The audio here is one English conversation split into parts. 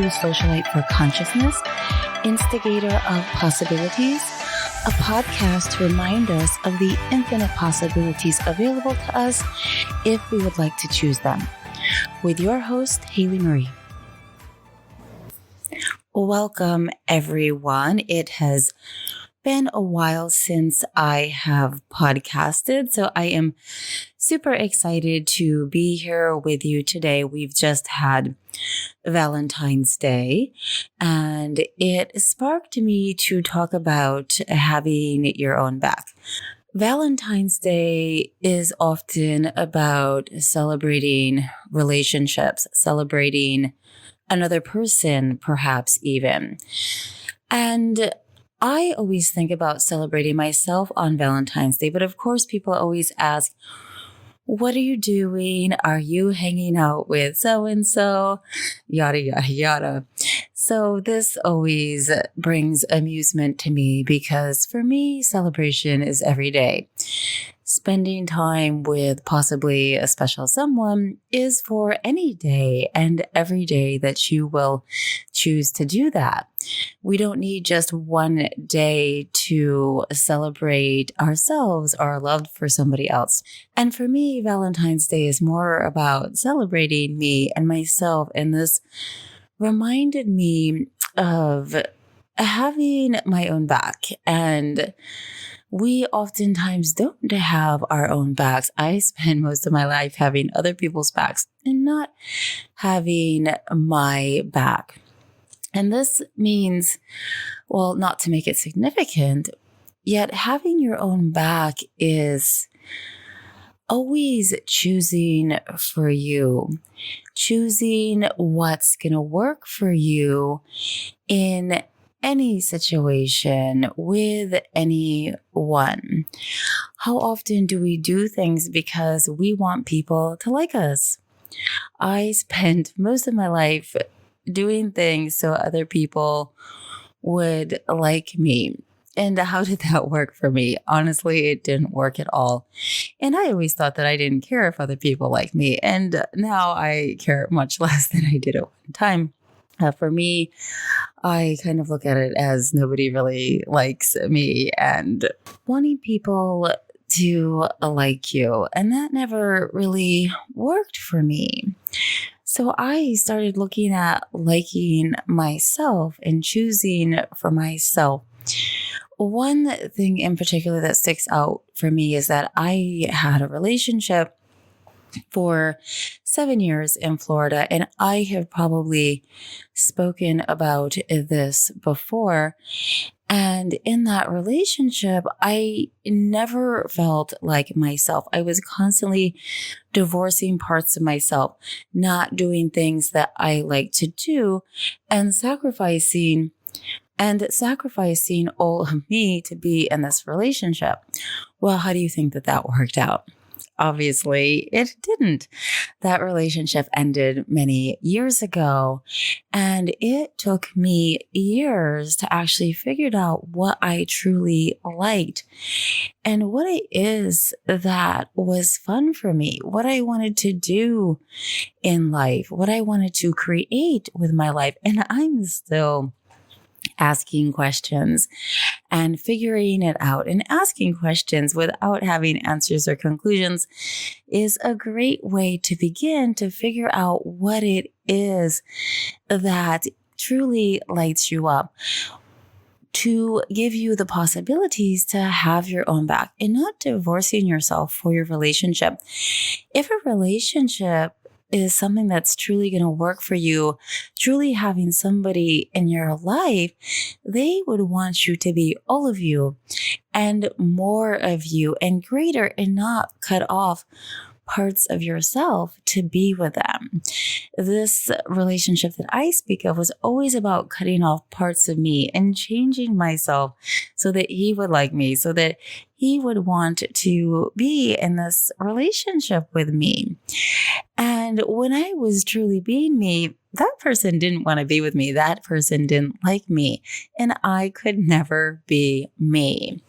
to Socialite for Consciousness, instigator of possibilities, a podcast to remind us of the infinite possibilities available to us if we would like to choose them. With your host, Haley Marie. Welcome, everyone. It has been a while since I have podcasted, so I am super excited to be here with you today. We've just had Valentine's Day, and it sparked me to talk about having your own back. Valentine's Day is often about celebrating relationships, celebrating another person, perhaps even. And I always think about celebrating myself on Valentine's Day, but of course, people always ask, what are you doing? Are you hanging out with so-and-so? Yada, yada, yada. So this always brings amusement to me because for me, celebration is every day. Spending time with possibly a special someone is for any day and every day that you will choose to do that. We don't need just one day to celebrate ourselves or our love for somebody else. And for me, Valentine's Day is more about celebrating me and myself. And this reminded me of having my own back. And we oftentimes don't have our own backs. I spend most of my life having other people's backs and not having my back. And this means, well, not to make it significant, yet having your own back is always choosing for you, choosing what's going to work for you in any situation with anyone. How often do we do things because we want people to like us? I spent most of my life doing things so other people would like me. And how did that work for me? Honestly, it didn't work at all. And I always thought that I didn't care if other people liked me. And now I care much less than I did at one time. For me, I kind of look at it as nobody really likes me and wanting people to like you. And that never really worked for me. So I started looking at liking myself and choosing for myself. One thing in particular that sticks out for me is that I had a relationship for 7 years in Florida, and I have probably spoken about this before. And in that relationship, I never felt like myself. I was constantly divorcing parts of myself, not doing things that I like to do, and sacrificing all of me to be in this relationship. Well, how do you think that worked out? Obviously, it didn't. That relationship ended many years ago, and it took me years to actually figure out what I truly liked and what it is that was fun for me, what I wanted to do in life, what I wanted to create with my life. And I'm still asking questions and figuring it out. And asking questions without having answers or conclusions is a great way to begin to figure out what it is that truly lights you up, to give you the possibilities to have your own back and not divorcing yourself for your relationship. If a relationship is something that's truly going to work for you, truly having somebody in your life, they would want you to be all of you and more of you and greater, and not cut off parts of yourself to be with them. This relationship that I speak of was always about cutting off parts of me and changing myself so that he would like me, so that he would want to be in this relationship with me. And when I was truly being me, that person didn't want to be with me. That person didn't like me. And I could never be me.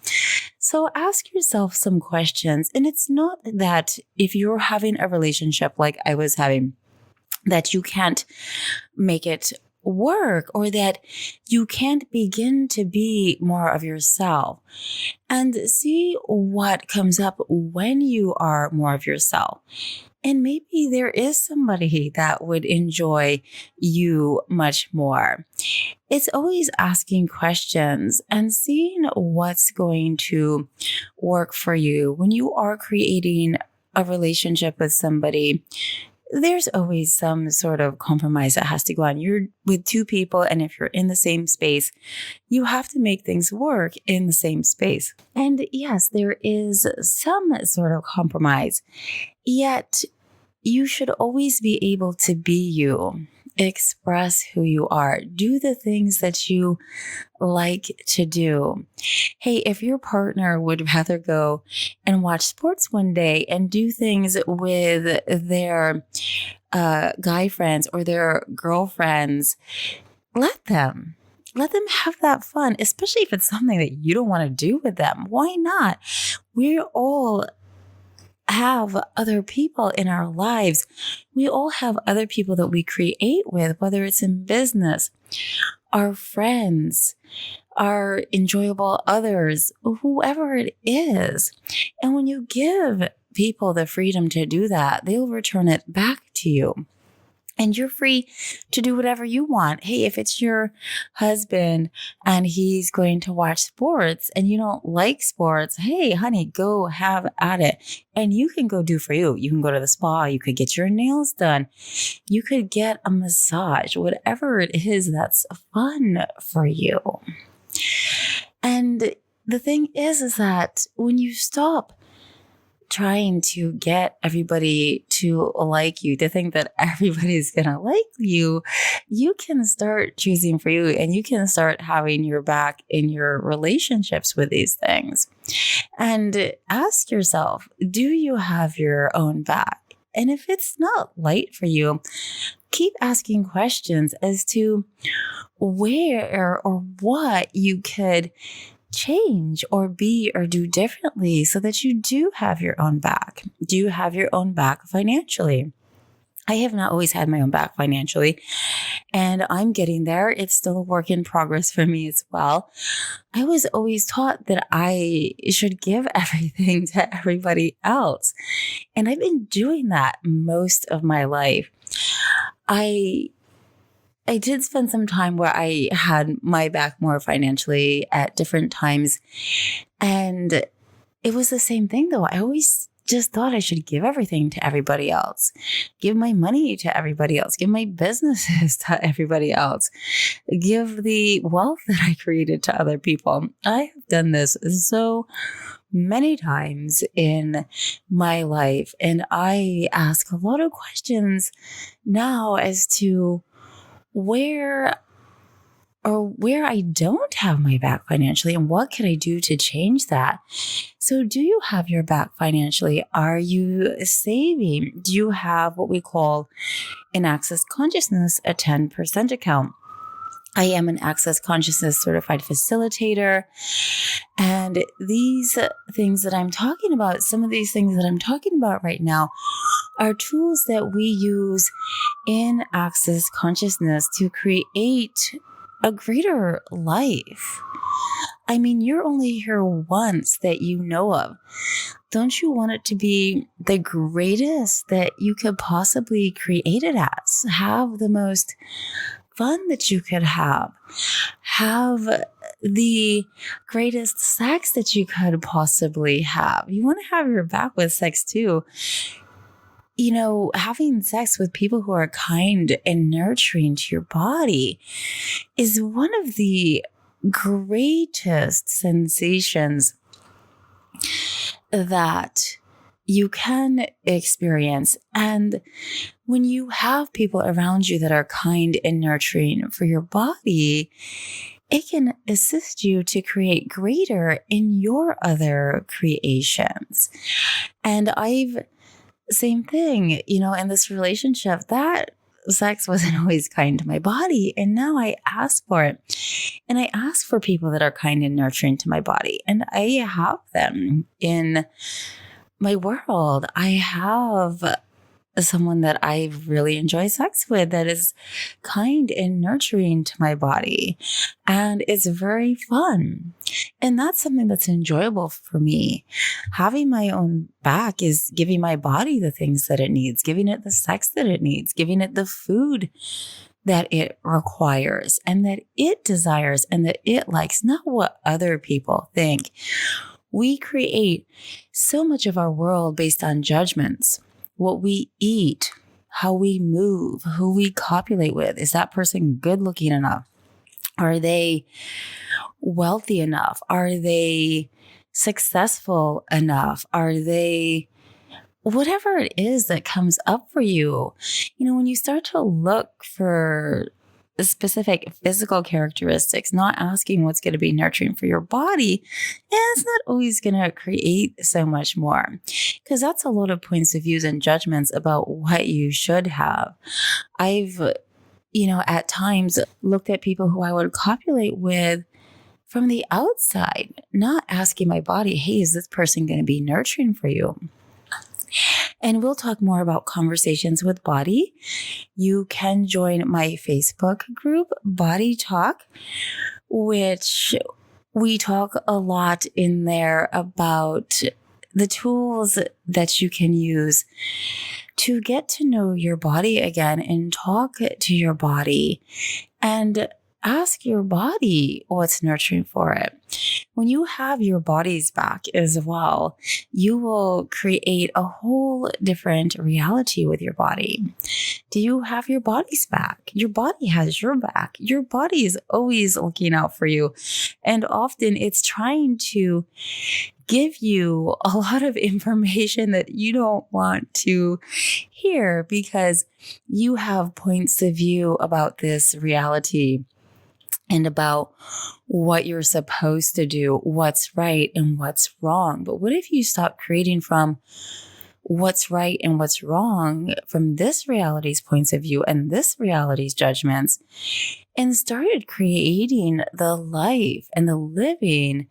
So ask yourself some questions. And it's not that if you're having a relationship like I was having, that you can't make it work or that you can't begin to be more of yourself. And see what comes up when you are more of yourself. And maybe there is somebody that would enjoy you much more. It's always asking questions and seeing what's going to work for you. When you are creating a relationship with somebody, there's always some sort of compromise that has to go on. You're with two people, and if you're in the same space, you have to make things work in the same space. And yes, there is some sort of compromise, yet you should always be able to be you, express who you are, do the things that you like to do. Hey, if your partner would rather go and watch sports one day and do things with their guy friends or their girlfriends, let them. Let them have that fun, especially if it's something that you don't want to do with them. Why not? We all have other people in our lives. We all have other people that we create with, whether it's in business, our friends, our enjoyable others, whoever it is. And when you give people the freedom to do that, they'll return it back to you. And you're free to do whatever you want. Hey, if it's your husband and he's going to watch sports and you don't like sports, hey, honey, go have at it. And you can go do for you. You can go to the spa. You could get your nails done. You could get a massage, whatever it is that's fun for you. And the thing is that when you stop trying to get everybody to like you, to think that everybody's going to like you, you can start choosing for you and you can start having your back in your relationships with these things. And ask yourself, do you have your own back? And if it's not light for you, keep asking questions as to where or what you could change or be or do differently so that you do have your own back. Do you have your own back financially? I have not always had my own back financially, and I'm getting there. It's still a work in progress for me as well. I was always taught that I should give everything to everybody else, and I've been doing that most of my life. I did spend some time where I had my back more financially at different times. And it was the same thing though. I always just thought I should give everything to everybody else, give my money to everybody else, give my businesses to everybody else, give the wealth that I created to other people. I have done this so many times in my life. And I ask a lot of questions now as to where I don't have my back financially and what can I do to change that? So do you have your back financially? Are you saving? Do you have what we call an Access Consciousness, a 10% account? I am an Access Consciousness certified facilitator. And these things that I'm talking about, some of these things that I'm talking about right now are tools that we use in Access Consciousness to create a greater life. I mean, you're only here once that you know of. Don't you want it to be the greatest that you could possibly create it as? Have the most fun that you could have the greatest sex that you could possibly have. You want to have your back with sex too. You know, having sex with people who are kind and nurturing to your body is one of the greatest sensations that you can experience. And when you have people around you that are kind and nurturing for your body, it can assist you to create greater in your other creations. And same thing, you know, in this relationship, that sex wasn't always kind to my body. And now I ask for it. And I ask for people that are kind and nurturing to my body. And I have them in my world. I have someone that I really enjoy sex with that is kind and nurturing to my body. And it's very fun. And that's something that's enjoyable for me. Having my own back is giving my body the things that it needs, giving it the sex that it needs, giving it the food that it requires and that it desires and that it likes, not what other people think. We create so much of our world based on judgments. What we eat, how we move, who we copulate with. Is that person good looking enough? Are they wealthy enough? Are they successful enough? Are they whatever it is that comes up for you? When you start to look for specific physical characteristics, not asking what's going to be nurturing for your body, it's not always going to create so much more, because that's a lot of points of views and judgments about what you should have. I've, at times looked at people who I would copulate with from the outside, not asking my body, hey, is this person going to be nurturing for you? And we'll talk more about conversations with body. You can join my Facebook group, Body Talk, which we talk a lot in there about the tools that you can use to get to know your body again and talk to your body and ask your body what's nurturing for it. When you have your body's back as well, you will create a whole different reality with your body. Do you have your body's back? Your body has your back. Your body is always looking out for you. And often it's trying to give you a lot of information that you don't want to hear because you have points of view about this reality and about what you're supposed to do, what's right and what's wrong. But what if you stop creating from what's right and what's wrong from this reality's points of view and this reality's judgments and started creating the life and the living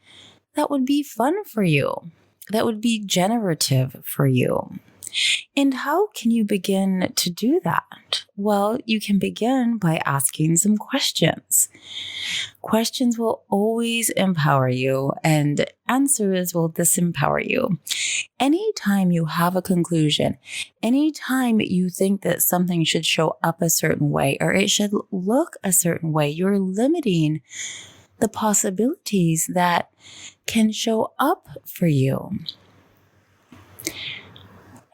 that would be fun for you, that would be generative for you? And how can you begin to do that? Well, you can begin by asking some questions. Questions will always empower you and answers will disempower you. Anytime you have a conclusion, anytime you think that something should show up a certain way or it should look a certain way, you're limiting the possibilities that can show up for you.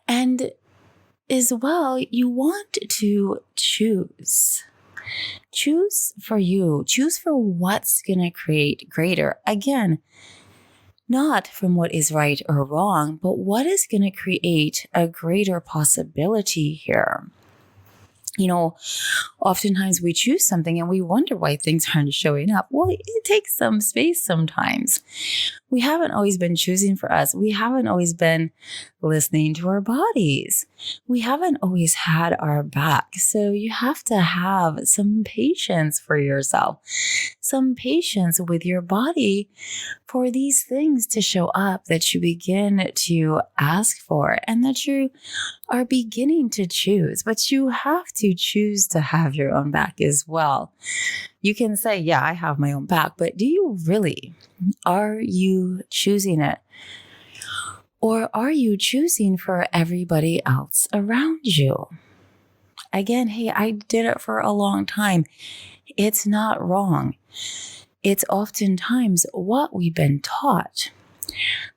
And as well, you want to choose. Choose for you. Choose for what's going to create greater. Again, not from what is right or wrong, but what is going to create a greater possibility here. Oftentimes we choose something and we wonder why things aren't showing up. Well, it takes some space sometimes. We haven't always been choosing for us. We haven't always been listening to our bodies. We haven't always had our back. So you have to have some patience for yourself, some patience with your body for these things to show up that you begin to ask for and that you are beginning to choose. But you have to choose to have your own back as well. You can say, yeah, I have my own back, but do you really? Are you choosing it? Or are you choosing for everybody else around you? Again, hey, I did it for a long time. It's not wrong. It's oftentimes what we've been taught.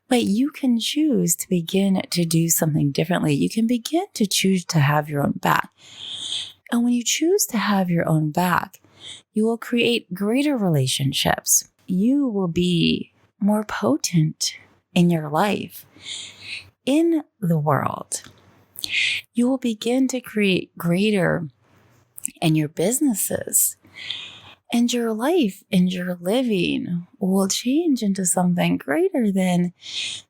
But you can choose to begin to do something differently. You can begin to choose to have your own back. And when you choose to have your own back, you will create greater relationships. You will be more potent in your life, in the world. You will begin to create greater in your businesses. And your life and your living will change into something greater than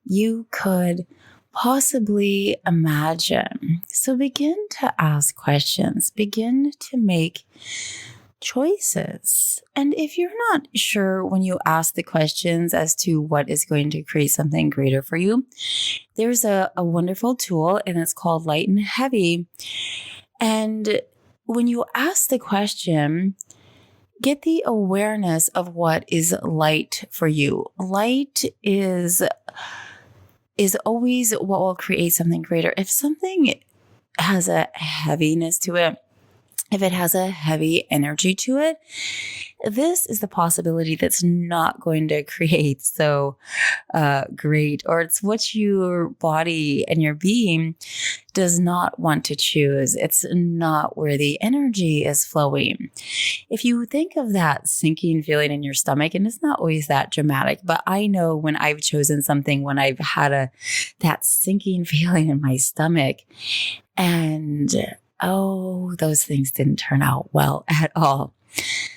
you could possibly imagine. So begin to ask questions. Begin to make choices. And if you're not sure when you ask the questions as to what is going to create something greater for you, there's a wonderful tool and it's called Light and Heavy. And when you ask the question, get the awareness of what is light for you. Light is always what will create something greater. If something has a heaviness to it, if it has a heavy energy to it, this is the possibility that's not going to create so great, or it's what your body and your being does not want to choose. It's not where the energy is flowing. If you think of that sinking feeling in your stomach, and it's not always that dramatic, but I know when I've chosen something, when I've had that sinking feeling in my stomach, and those things didn't turn out well at all.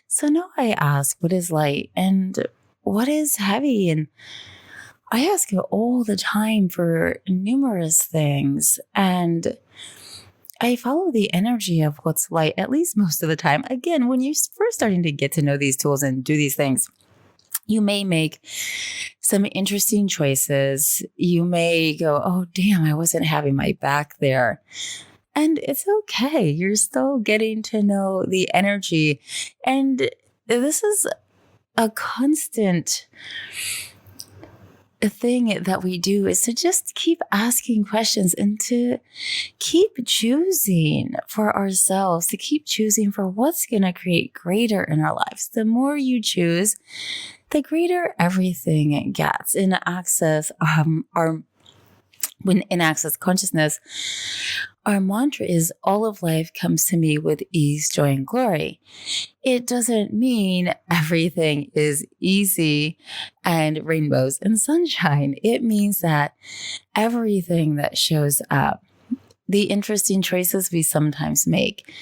So now I ask, what is light and what is heavy? And I ask it all the time for numerous things. And I follow the energy of what's light, at least most of the time. Again, when you're first starting to get to know these tools and do these things, you may make some interesting choices. You may go, oh, damn, I wasn't having my back there. And it's okay. You're still getting to know the energy. And this is a constant thing that we do, is to just keep asking questions and to keep choosing for ourselves, to keep choosing for what's going to create greater in our lives. The more you choose, the greater everything gets. In Access Consciousness, our mantra is, all of life comes to me with ease, joy, and glory. It doesn't mean everything is easy and rainbows and sunshine. It means that everything that shows up, the interesting choices we sometimes make,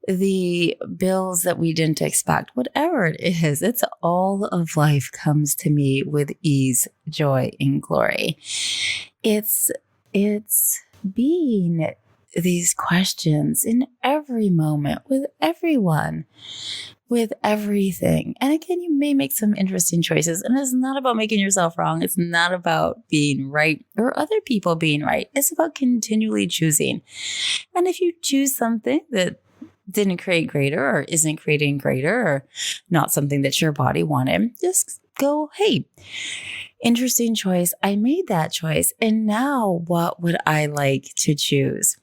the bills that we didn't expect, whatever it is, it's all of life comes to me with ease, joy, and glory. It's being these questions in every moment with everyone, with everything. And again, you may make some interesting choices, and it's not about making yourself wrong. It's not about being right or other people being right. It's about continually choosing. And if you choose something that didn't create greater or isn't creating greater or not something that your body wanted, just go, hey, interesting choice. I made that choice. And now what would I like to choose?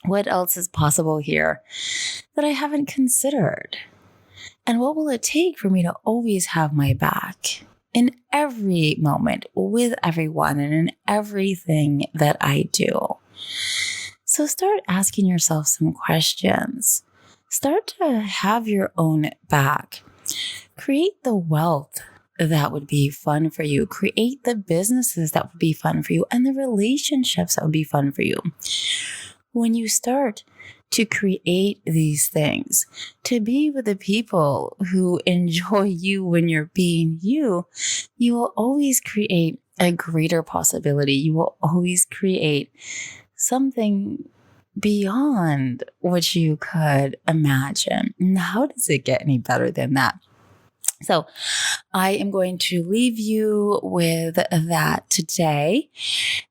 What else is possible here that I haven't considered? And what will it take for me to always have my back in every moment with everyone and in everything that I do? So start asking yourself some questions. Start to have your own back. Create the wealth that would be fun for you. Create the businesses that would be fun for you and the relationships that would be fun for you. When you start to create these things, to be with the people who enjoy you when you're being you, you will always create a greater possibility. You will always create something beyond what you could imagine. And how does it get any better than that? So I am going to leave you with that today.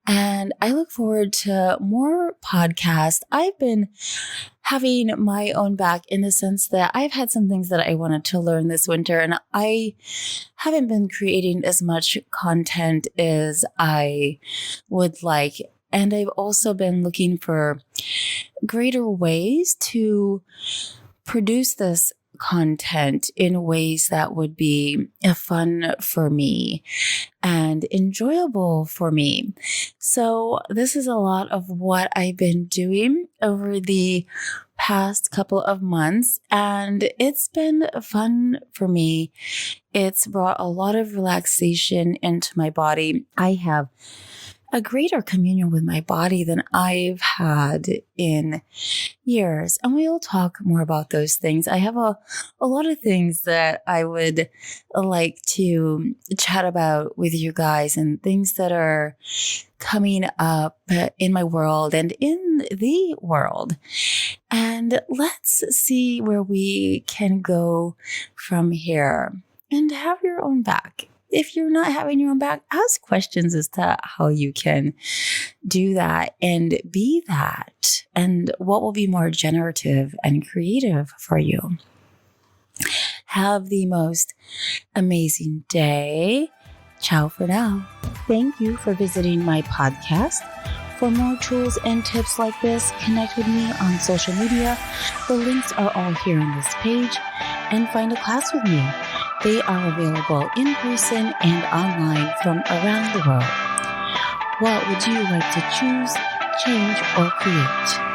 And I look forward to more podcasts. I've been having my own back in the sense that I've had some things that I wanted to learn this winter, and I haven't been creating as much content as I would like. And I've also been looking for greater ways to produce this content in ways that would be fun for me and enjoyable for me. So this is a lot of what I've been doing over the past couple of months, and it's been fun for me. It's brought a lot of relaxation into my body. I have a greater communion with my body than I've had in years. And we'll talk more about those things. I have a lot of things that I would like to chat about with you guys, and things that are coming up in my world and in the world. And let's see where we can go from here. And have your own back. If you're not having your own back, ask questions as to how you can do that and be that, and what will be more generative and creative for you. Have the most amazing day. Ciao for now. Thank you for visiting my podcast. For more tools and tips like this, connect with me on social media. The links are all here on this page. And find a class with me. They are available in person and online from around the world. What would you like to choose, change, or create?